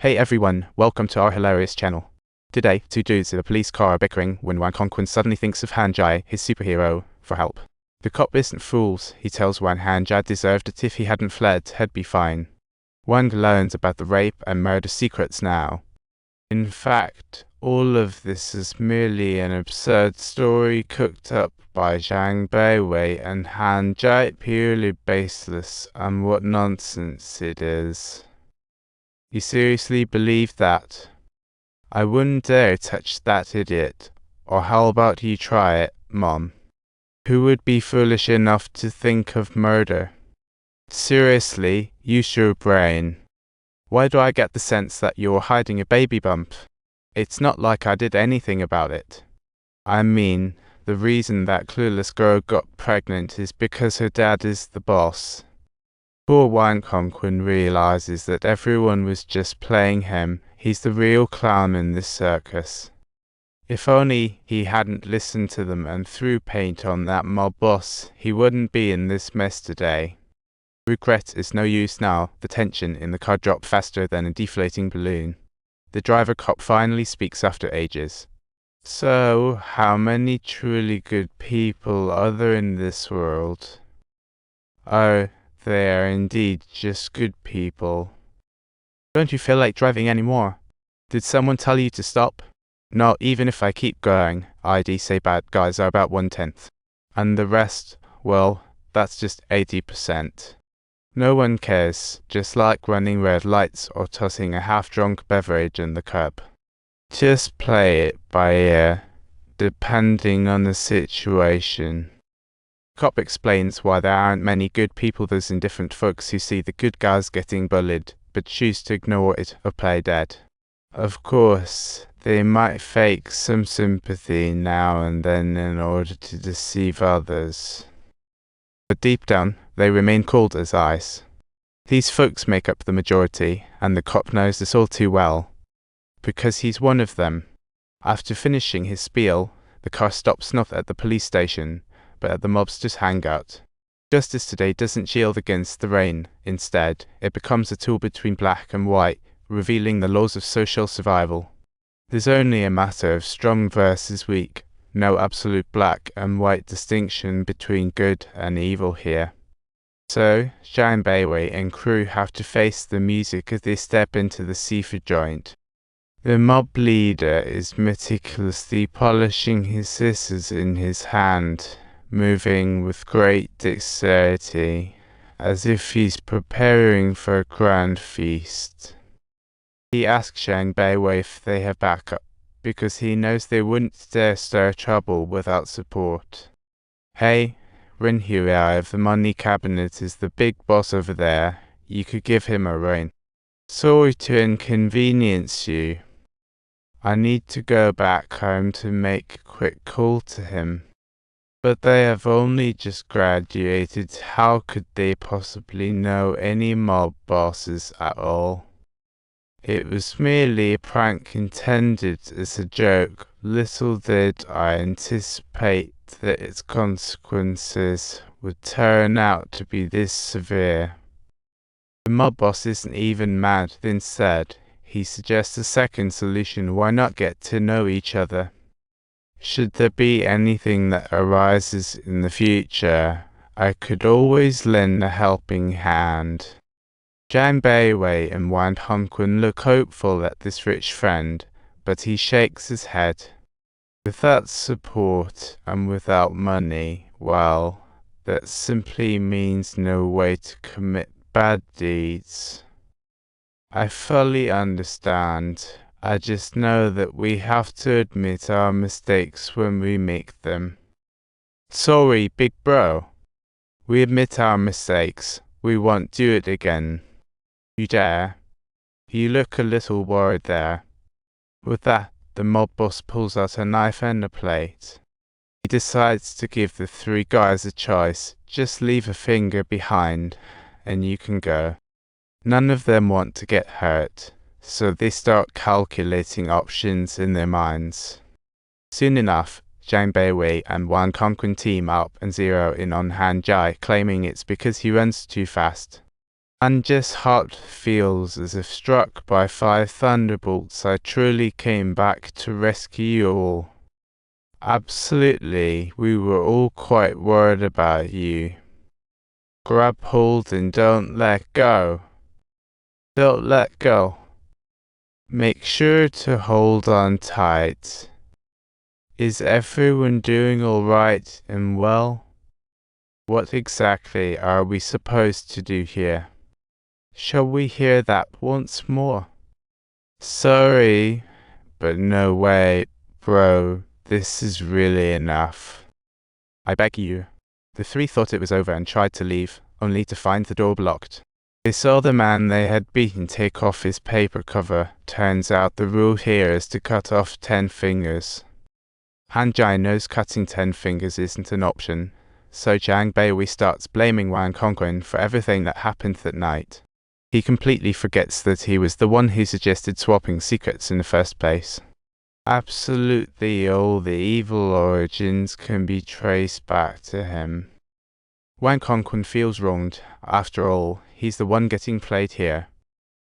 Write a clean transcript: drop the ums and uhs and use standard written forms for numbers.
Hey everyone, welcome to our hilarious channel. Today, two dudes in a police car are bickering when Wang Hongqun suddenly thinks of Han Jai, his superhero, for help. The cop isn't fooled. He tells Wang Han Jai deserved it. If he hadn't fled, he'd be fine. Wang learns about the rape and murder secrets now. In fact, all of this is merely an absurd story cooked up by Zhang Beiwei and Han Jai, purely baseless, and what nonsense it is. You seriously believe that? I wouldn't dare touch that idiot. Or how about you try it, Mom? Who would be foolish enough to think of murder? Seriously, use your brain. Why do I get the sense that you're hiding a baby bump? It's not like I did anything about it. I mean, the reason that clueless girl got pregnant is because her dad is the boss. Poor Wang Hongqun realizes that everyone was just playing him. He's the real clown in this circus. If only he hadn't listened to them and threw paint on that mob boss, he wouldn't be in this mess today. Regret is no use now. The tension in the car dropped faster than a deflating balloon. The driver cop finally speaks after ages. So, how many truly good people are there in this world? Oh, they are indeed just good people. Don't you feel like driving anymore? Did someone tell you to stop? No, even if I keep going, I'd say bad guys are about 1/10. And the rest, well, that's just 80%. No one cares, just like running red lights or tossing a half-drunk beverage in the curb. Just play it by ear, depending on the situation. Cop explains why there aren't many good people. There's indifferent folks who see the good guys getting bullied, but choose to ignore it or play dead. Of course, they might fake some sympathy now and then in order to deceive others. But deep down, they remain cold as ice. These folks make up the majority, and the cop knows this all too well. Because he's one of them. After finishing his spiel, the car stops not at the police station, but at the mobster's hangout. Justice today doesn't shield against the rain. Instead, it becomes a tool between black and white, revealing the laws of social survival. There's only a matter of strong versus weak, no absolute black and white distinction between good and evil here. So, Zhang Beiwei and crew have to face the music as they step into the seafood joint. The mob leader is meticulously polishing his scissors in his hand, moving with great dexterity, as if he's preparing for a grand feast. He asks Zhang Beiwei if they have backup, because he knows they wouldn't dare stir trouble without support. Hey, Ren Huai of the money cabinet is the big boss over there. You could give him a rein. Sorry to inconvenience you. I need to go back home to make a quick call to him. But they have only just graduated. How could they possibly know any mob bosses at all? It was merely a prank intended as a joke. Little did I anticipate that its consequences would turn out to be this severe. The mob boss isn't even mad. Instead, he suggests a second solution. Why not get to know each other? Should there be anything that arises in the future, I could always lend a helping hand. Zhang Beiwei and Wang Hongqun look hopeful at this rich friend, but he shakes his head. Without support and without money, well, that simply means no way to commit bad deeds. I fully understand. I just know that we have to admit our mistakes when we make them. Sorry, big bro. We admit our mistakes. We won't do it again. You dare? You look a little worried there. With that, the mob boss pulls out a knife and a plate. He decides to give the three guys a choice. Just leave a finger behind, and you can go. None of them want to get hurt, so they start calculating options in their minds. Soon enough, Zhang Beiwei and Wang Hongqun team up and zero in on Han Jai, claiming it's because he runs too fast. Anja's heart feels as if struck by 5 thunderbolts. I truly came back to rescue you all. Absolutely, we were all quite worried about you. Grab hold and don't let go. Don't let go. Make sure to hold on tight. Is everyone doing all right and well? What exactly are we supposed to do here? Shall we hear that once more? Sorry, but no way, bro. This is really enough. I beg you. The three thought it was over and tried to leave, only to find the door blocked. They saw the man they had beaten take off his paper cover. Turns out the rule here is to cut off 10 fingers. Hanjai knows cutting 10 fingers isn't an option, so Jiang Baihui starts blaming Wang Kongqun for everything that happened that night. He completely forgets that he was the one who suggested swapping secrets in the first place. Absolutely all the evil origins can be traced back to him. Wang Kongqun feels wronged. After all, he's the one getting played here.